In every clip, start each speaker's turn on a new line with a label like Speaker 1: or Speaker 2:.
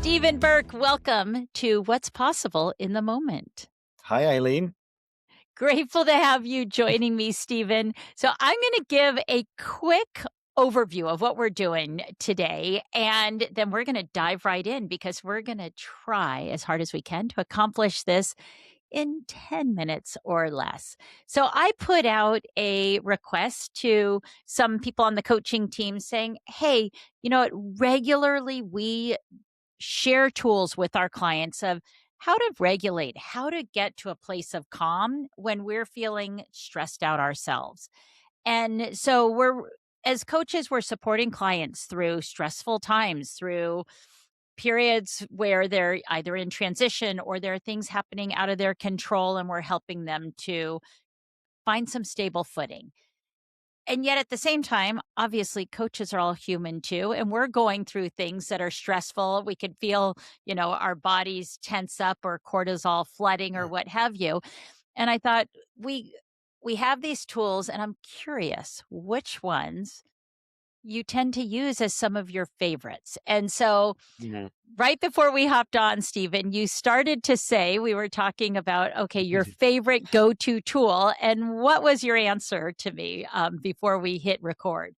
Speaker 1: Stephen Burke, welcome to What's Possible in the Moment.
Speaker 2: Hi, Ilene.
Speaker 1: Grateful to have you joining me, Stephen. So, I'm going to give a quick overview of what we're doing today, and then we're going to dive right in because we're going to try as hard as we can to accomplish this in 10 minutes or less. So, I put out a request to some people on the coaching team saying, hey, regularly we share tools with our clients of how to regulate, how to get to a place of calm when we're feeling stressed out ourselves. And so as coaches, we're supporting clients through stressful times, through periods where they're either in transition or there are things happening out of their control, and we're helping them to find some stable footing. And yet at the same time, obviously, coaches are all human too, and we're going through things that are stressful. We could feel, our bodies tense up or cortisol flooding or what have you. And I thought we have these tools, and I'm curious which ones you tend to use as some of your favorites. And so
Speaker 2: Mhm.
Speaker 1: right before we hopped on, Stephen, you started to say we were talking about, okay, your favorite go to tool. And what was your answer to me before we hit record?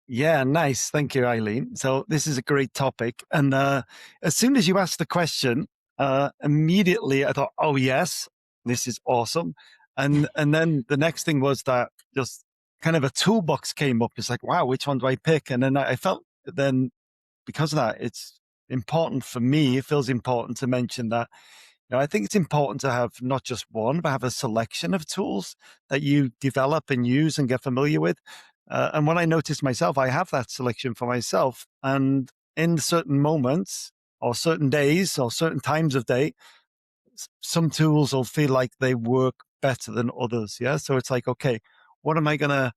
Speaker 2: Yeah, nice. Thank you, Ilene. So this is a great topic. And as soon as you asked the question, immediately I thought, oh, yes, this is awesome. And then the next thing was that just kind of a toolbox came up. It's like, wow, which one do I pick? And then I felt then because of that, it's important for me. It feels important to mention that I think it's important to have not just one, but have a selection of tools that you develop and use and get familiar with. And when I notice myself, I have that selection for myself. And in certain moments or certain days or certain times of day, some tools will feel like they work better than others. Yeah. So it's like, okay, what am I going to,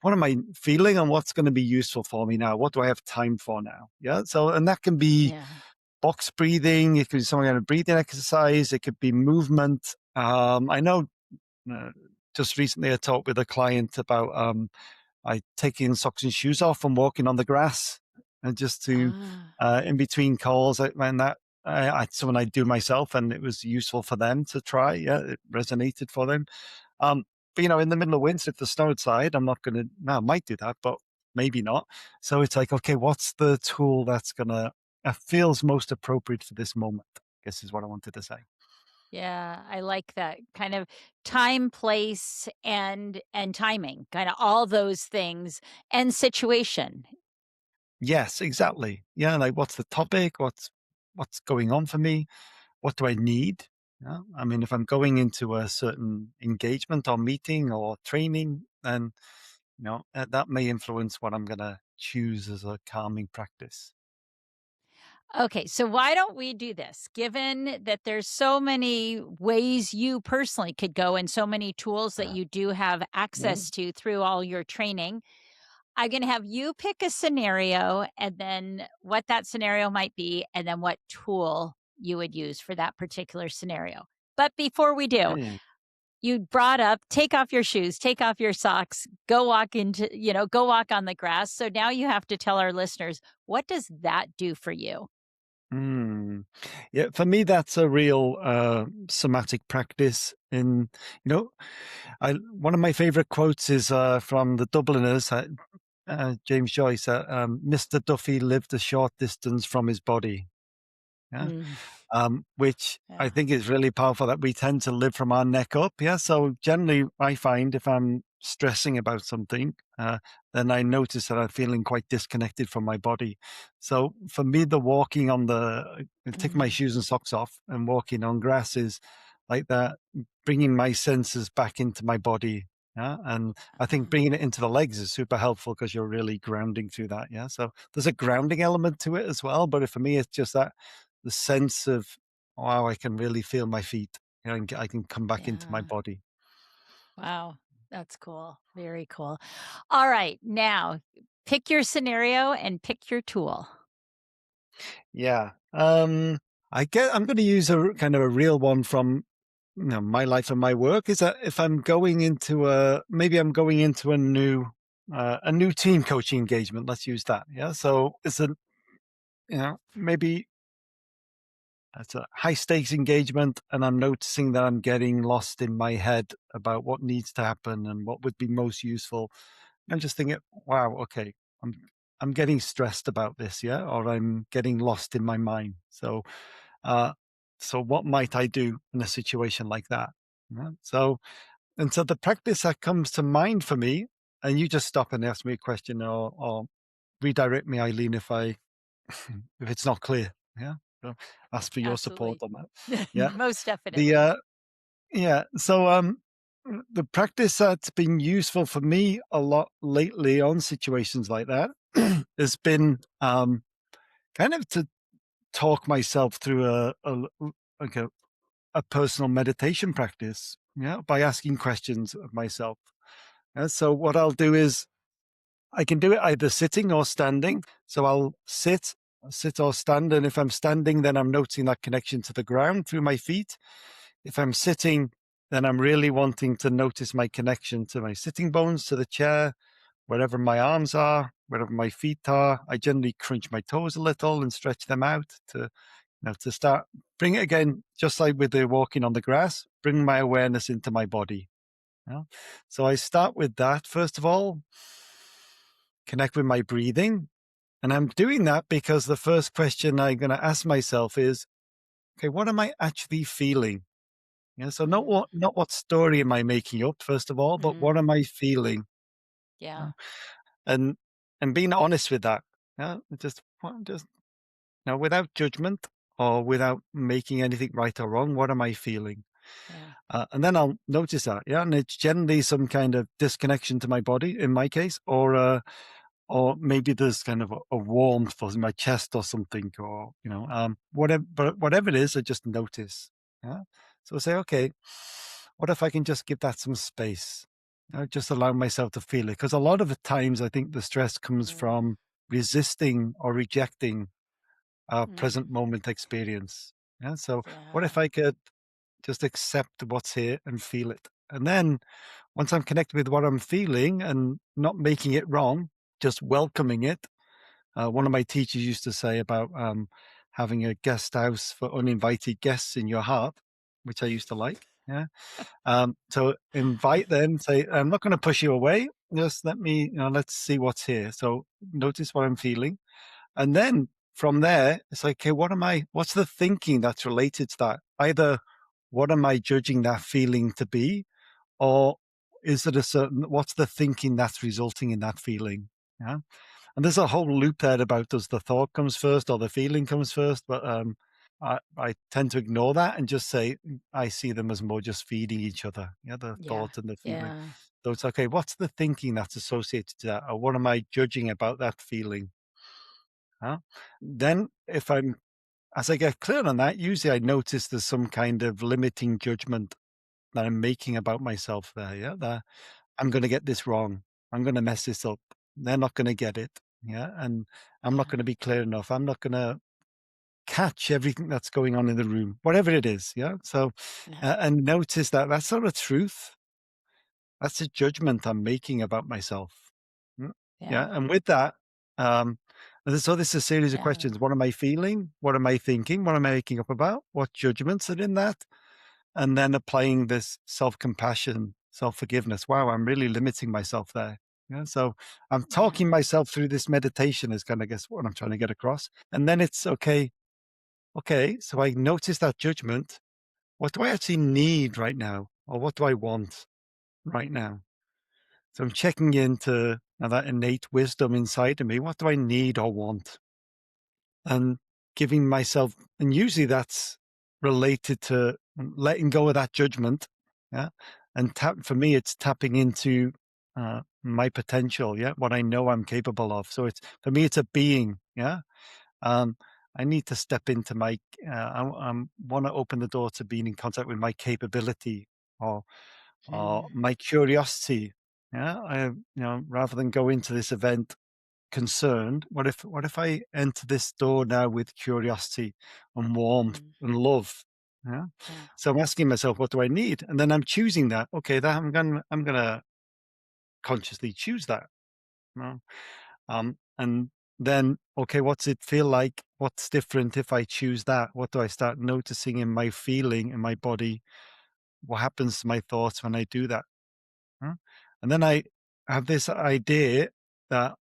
Speaker 2: what am I feeling and what's going to be useful for me now? What do I have time for now? Yeah. So, and that can be
Speaker 1: Yeah.
Speaker 2: box breathing. It could be some kind of breathing exercise. It could be movement. I know uh, just recently I talked with a client about I taking socks and shoes off and walking on the grass, and just to
Speaker 1: Ah,
Speaker 2: in between calls. And that someone I do myself, and it was useful for them to try. Yeah, it resonated for them. Um, but in the middle of winter, if the snow outside, I'm not going to. No, I might do that, but maybe not. So it's like, okay, what's the tool that's gonna feels most appropriate for this moment? I guess is what I wanted to say.
Speaker 1: yeah, I like that kind of time, place, and timing, kind of all those things and situation.
Speaker 2: Yes, exactly. Yeah, like what's the topic? What's going on for me? What do I need? Yeah, I mean, if I'm going into a certain engagement or meeting or training, then that may influence what I'm going to choose as a calming practice.
Speaker 1: Okay, so why don't we do this? Given that there's so many ways you personally could go and so many tools that
Speaker 2: Uh,
Speaker 1: you do have
Speaker 2: yeah.
Speaker 1: access to through all your training, I'm going to have you pick a scenario and then what that scenario might be, and then what tool you would use for that particular scenario. But before we do,
Speaker 2: Yeah.
Speaker 1: you brought up take off your shoes, take off your socks, go walk on the grass. So now you have to tell our listeners, what does that do for you?
Speaker 2: Mm. Yeah, for me, that's a real somatic practice. You know, one of my favorite quotes is from the Dubliners, James Joyce. Mr. Duffy lived a short distance from his body. Yeah.
Speaker 1: Mm,
Speaker 2: Which I
Speaker 1: yeah.
Speaker 2: think is really powerful that we tend to live from our neck up. Yeah. So generally, I find if I'm stressing about something, then I notice that I'm feeling quite disconnected from my body. So for me, the walking on taking my
Speaker 1: Mm,
Speaker 2: shoes and socks off and walking on grass is like that, bringing my senses back into my body. Yeah. And I think
Speaker 1: uh,
Speaker 2: bringing it into the legs is super helpful because you're really grounding through that. Yeah. So there's a grounding element to it as well. But for me, it's just that the sense of, wow, I can really feel my feet. And I can come back into my
Speaker 1: yeah.
Speaker 2: body.
Speaker 1: Wow. That's cool. Very cool. All right. Now pick your scenario and pick your tool.
Speaker 2: Yeah. I'm going to use kind of a real one from my life and my work. Is that if I'm going into maybe I'm going into a new team coaching engagement. Let's use that. Yeah. So it's maybe. it's a high stakes engagement, and I'm noticing that I'm getting lost in my head about what needs to happen and what would be most useful. I'm just thinking, wow, okay, I'm I'm getting stressed about this, yeah, or I'm getting lost in my mind. Uh, so what might I do in a situation like that? Yeah, so the practice that comes to mind for me, and you just stop and ask me a question, or redirect me, Eileen, if I if it's not clear. Yeah, so ask for your support
Speaker 1: Absolutely.
Speaker 2: on that. Yeah,
Speaker 1: Most
Speaker 2: the
Speaker 1: definitely.
Speaker 2: yeah. The practice that's been useful for me a lot lately on situations like that has been kind of to talk myself through like a personal meditation practice. Yeah, by asking questions of myself. So what I'll do is I can do it either sitting or standing. So I'll sit or stand. And if I'm standing, then I'm noticing that connection to the ground through my feet. If I'm sitting, then I'm really wanting to notice my connection to my sitting bones, to the chair, wherever my arms are, wherever my feet are. I generally crunch my toes a little and stretch them out to start bring it again, just like with the walking on the grass, bring my awareness into my body. Yeah? So I start with that first of all, connect with my breathing. And I'm doing that because the first question I'm going to ask myself is, okay, what am I actually feeling? Yeah, so
Speaker 1: Mm,
Speaker 2: not what story am I making up, first of all, but what
Speaker 1: mm,
Speaker 2: am I feeling?
Speaker 1: yeah.
Speaker 2: Uh, And and being honest with that. Yeah, just without judgment or without making anything right or wrong, what am I feeling?
Speaker 1: Yeah.
Speaker 2: And then I'll notice that, yeah, and it's generally some kind of disconnection to my body, in my case, or maybe there's kind of a warmth in my chest or something, or whatever. But whatever it is, I just notice. Yeah. So I say, okay, what if I can just give that some space? Just allow myself to feel it, because a lot of the times I think the stress comes
Speaker 1: Mm,
Speaker 2: from resisting or rejecting our present
Speaker 1: mm,
Speaker 2: moment experience. Yeah. So what
Speaker 1: yeah.
Speaker 2: if I could just accept what's here and feel it, and then once I'm connected with what I'm feeling and not making it wrong, just welcoming it. One of my teachers used to say about having a guest house for uninvited guests in your heart, which I used to like. Yeah. So invite them, say, I'm not going to push you away. Just let's see what's here. So notice what I'm feeling. And then from there, it's like, okay, what's the thinking that's related to that? Either what am I judging that feeling to be? Or is it what's the thinking that's resulting in that feeling? Yeah. And there's a whole loop there about does the thought comes first or the feeling comes first. But I tend to ignore that and just say I see them as more just feeding each other. Yeah. The
Speaker 1: Yeah.
Speaker 2: thought and the feeling.
Speaker 1: Yeah.
Speaker 2: So it's okay. What's the thinking that's associated to that? Or what am I judging about that feeling? Huh? Then as I get clear on that, usually I notice there's some kind of limiting judgment that I'm making about myself there. Yeah. That I'm going to get this wrong. I'm going to mess this up. They're not going to get it. Yeah. And I'm not
Speaker 1: Yeah.
Speaker 2: going to be clear enough. I'm not going to catch everything that's going on in the room, whatever it is. Yeah. So,
Speaker 1: Yeah.
Speaker 2: and notice that that's not a truth. That's a judgment I'm making about myself. Mm, yeah.
Speaker 1: Yeah.
Speaker 2: And with that, um, so this is a series of
Speaker 1: Yeah.
Speaker 2: questions. What am I feeling? What am I thinking? What am I making up about? What judgments are in that? And then applying this self-compassion, self-forgiveness. Wow, I'm really limiting myself there. Yeah, so I'm talking
Speaker 1: Yeah.
Speaker 2: myself through this meditation is kind of, I guess, what I'm trying to get across. And then it's okay. Okay, so I notice that judgment. What do I actually need right now? Or what do I want right now? So I'm checking into that innate wisdom inside of me. What do I need or want? And giving myself, and usually that's related to letting go of that judgment. Yeah. And for me, it's tapping into my potential. Yeah. What I know I'm capable of. So for me, it's a being. Yeah. Um, I need to step into I want to open the door to being in contact with my capability or,
Speaker 1: Mm,
Speaker 2: or my curiosity. Yeah. Rather than go into this event concerned, what if I enter this door now with curiosity and warmth
Speaker 1: mm,
Speaker 2: and love? Yeah.
Speaker 1: yeah.
Speaker 2: So I'm asking myself, what do I need? And then I'm choosing that. Okay, that I'm gonna consciously choose that. You know? And then, okay, what's it feel like? What's different if I choose that? What do I start noticing in my feeling, in my body? What happens to my thoughts when I do that? Huh? And then I have this idea that,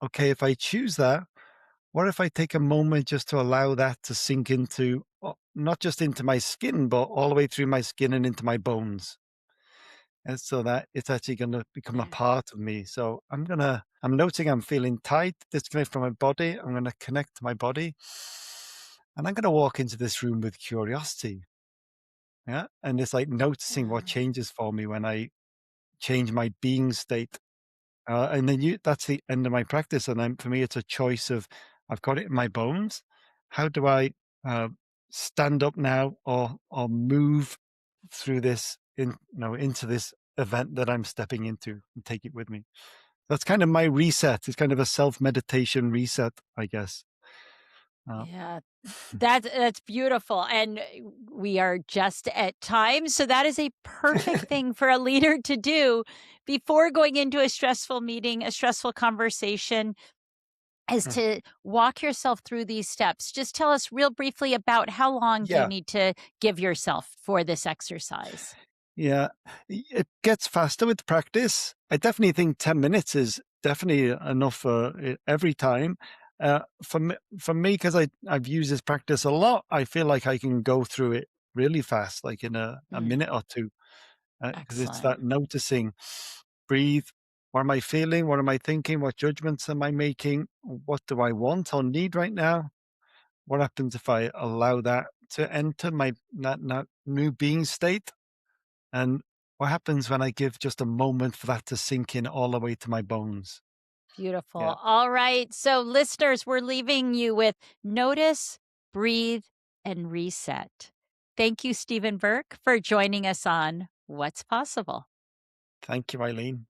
Speaker 2: okay, if I choose that, what if I take a moment just to allow that to sink into, not just into my skin, but all the way through my skin and into my bones? And so that it's actually going to become a part of me. So I'm noticing I'm feeling tight, disconnected from my body. I'm going to connect to my body. And I'm going to walk into this room with curiosity. Yeah. And it's like noticing what
Speaker 1: Ah,
Speaker 2: changes for me when I change my being state. And then that's the end of my practice. And then for me, it's a choice of I've got it in my bones. How do I uh, stand up now or move through this into this event that I'm stepping into and take it with me? That's kind of my reset. It's kind of a self meditation reset, I guess. Uh,
Speaker 1: yeah. That's beautiful, and we are just at time, so that is a perfect thing for a leader to do before going into a stressful meeting, a stressful conversation, is to walk yourself through these steps. Just tell us real briefly about how long do you
Speaker 2: yeah.
Speaker 1: need to give yourself for this exercise?
Speaker 2: Yeah, it gets faster with practice. I definitely think 10 minutes is definitely enough every time. For me, because I've used this practice a lot, I feel like I can go through it really fast, like in a
Speaker 1: Mm,
Speaker 2: minute or two, because it's
Speaker 1: excellent.
Speaker 2: that noticing, breathe. What am I feeling? What am I thinking? What judgments am I making? What do I want or need right now? What happens if I allow that to enter my that new being state? And what happens when I give just a moment for that to sink in all the way to my bones?
Speaker 1: Beautiful.
Speaker 2: Yeah.
Speaker 1: All right. So, listeners, we're leaving you with notice, breathe, and reset. Thank you, Stephen Burke, for joining us on What's Possible.
Speaker 2: Thank you, Eileen.